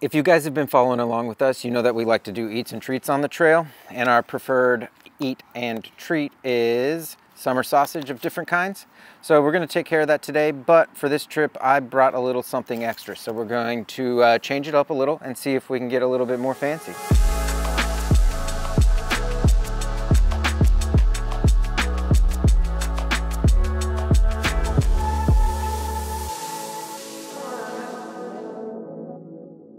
If you guys have been following along with us, you know that we like to do eats and treats on the trail, and our preferred eat and treat is summer sausage of different kinds. So we're going to take care of that today, but for this trip I brought a little something extra. So we're going to change it up a little and see if we can get a little bit more fancy.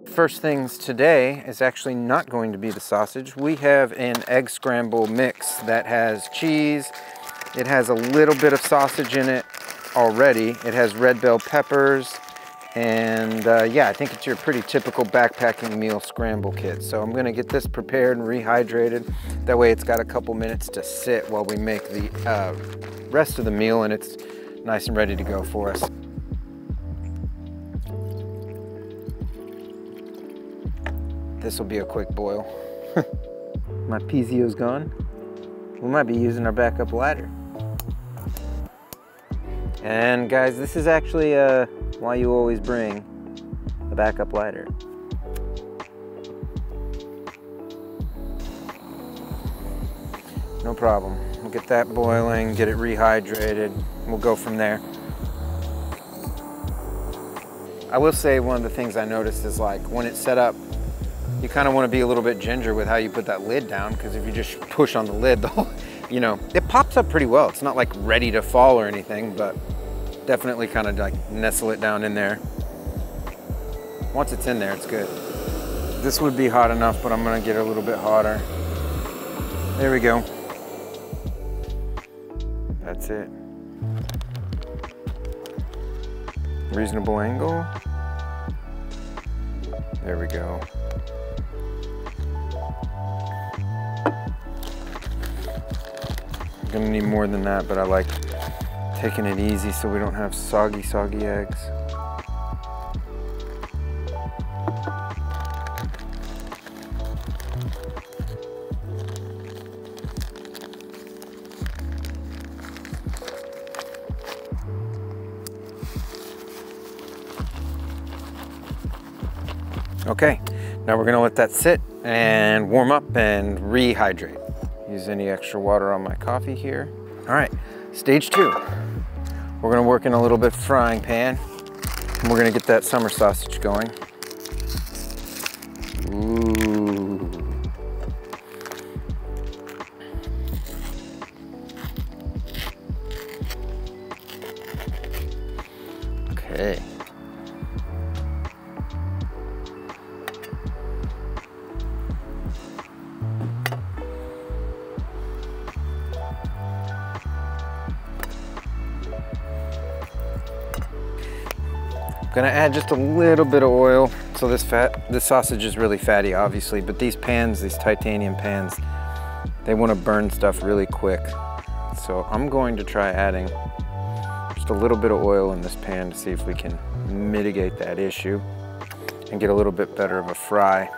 First things today is actually not going to be the sausage. We have an egg scramble mix that has cheese. It has a little bit of sausage in it already. It has red bell peppers, and yeah, I think it's your pretty typical backpacking meal scramble kit. So I'm gonna get this prepared and rehydrated. That way it's got a couple minutes to sit while we make the rest of the meal, and it's nice and ready to go for us. This will be a quick boil. My Pizio's gone. We might be using our backup ladder. And guys, this is actually why you always bring a backup ladder. No problem. We'll get that boiling, get it rehydrated. We'll go from there. I will say one of the things I noticed is, like, when it's set up, you kind of want to be a little bit ginger with how you put that lid down, because if you just push on the lid, the whole, you know, it pops up pretty well. It's not like ready to fall or anything, but definitely kind of like nestle it down in there. Once it's in there, it's good. This would be hot enough, but I'm going to get it a little bit hotter. There we go. That's it. Reasonable angle. There we go. Gonna need more than that, but I like taking it easy so we don't have soggy eggs. Okay, now we're gonna let that sit and warm up and rehydrate. Use any extra water on my coffee here. All right, stage 2. We're gonna work in a little bit frying pan, and we're gonna get that summer sausage going. Ooh. Okay. Gonna add just a little bit of oil. So this sausage is really fatty, obviously, but these pans, these titanium pans, they want to burn stuff really quick. So I'm going to try adding just a little bit of oil in this pan to see if we can mitigate that issue and get a little bit better of a fry.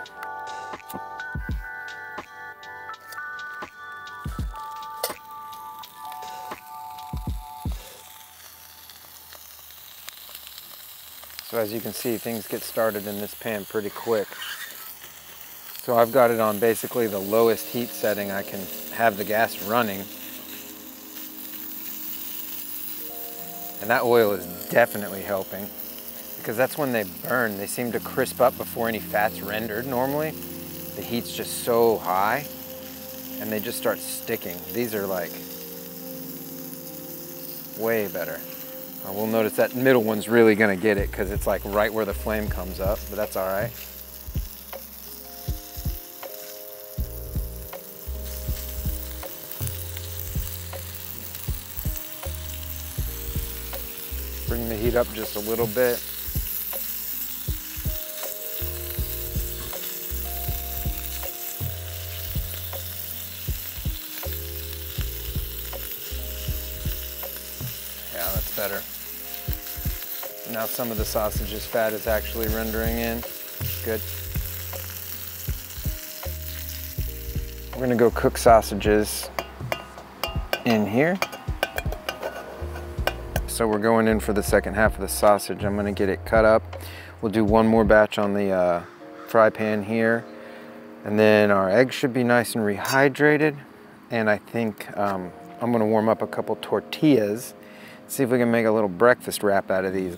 So as you can see, things get started in this pan pretty quick. So I've got it on basically the lowest heat setting I can have the gas running. And that oil is definitely helping, because that's when they burn. They seem to crisp up before any fat's rendered normally. The heat's just so high and they just start sticking. These are like way better. We'll notice that middle one's really gonna get it because it's like right where the flame comes up, but that's all right. Bring the heat up just a little bit. Yeah, that's better. Now some of the sausage's fat is actually rendering in. Good. We're gonna go cook sausages in here. So we're going in for the second half of the sausage. I'm gonna get it cut up. We'll do one more batch on the fry pan here. And then our eggs should be nice and rehydrated. And I think I'm gonna warm up a couple tortillas, see if we can make a little breakfast wrap out of these.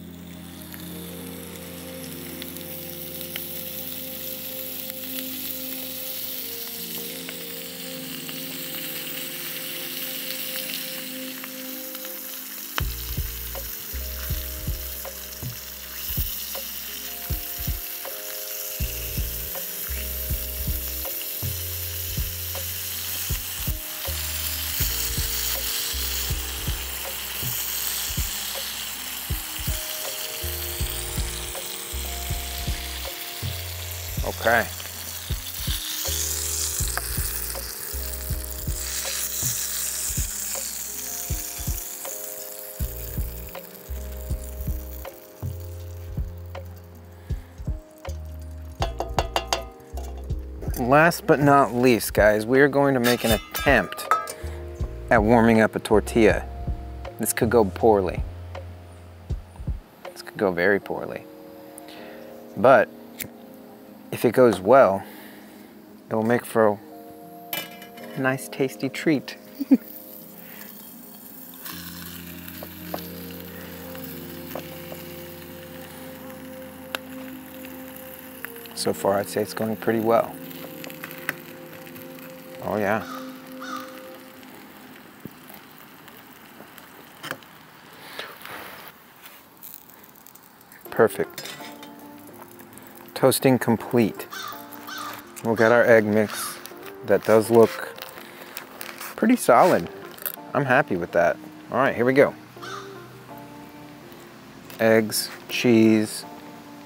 Okay. Last but not least, guys, we are going to make an attempt at warming up a tortilla. This could go poorly. This could go very poorly. But if it goes well, it will make for a nice tasty treat. So far, I'd say it's going pretty well. Oh yeah. Perfect. Toasting complete. We'll get our egg mix. That does look pretty solid. I'm happy with that. All right, here we go. Eggs, cheese,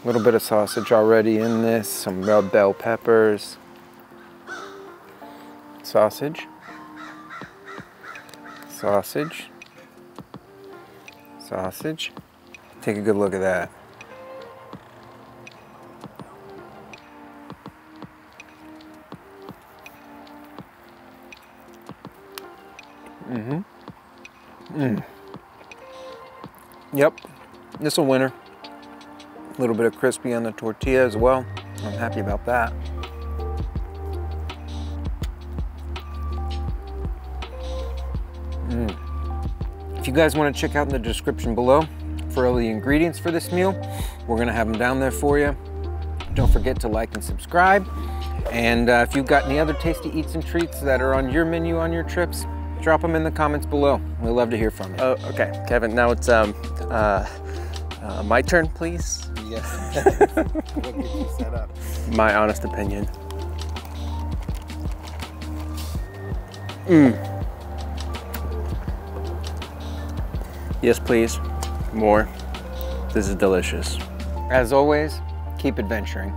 a little bit of sausage already in this, some red bell peppers. Sausage. Sausage. Sausage. Take a good look at that. Yep, this a winner. A little bit of crispy on the tortilla as well. I'm happy about that. If you guys want to check out in the description below for all the ingredients for this meal, we're gonna have them down there for you. Don't forget to like and subscribe. And if you've got any other tasty eats and treats that are on your menu on your trips, drop them in the comments below. We'd love to hear from you. Oh, okay, Kevin, now it's my turn, please. Yes. We'll get you set up. My honest opinion. Yes, please. More. This is delicious. As always, keep adventuring.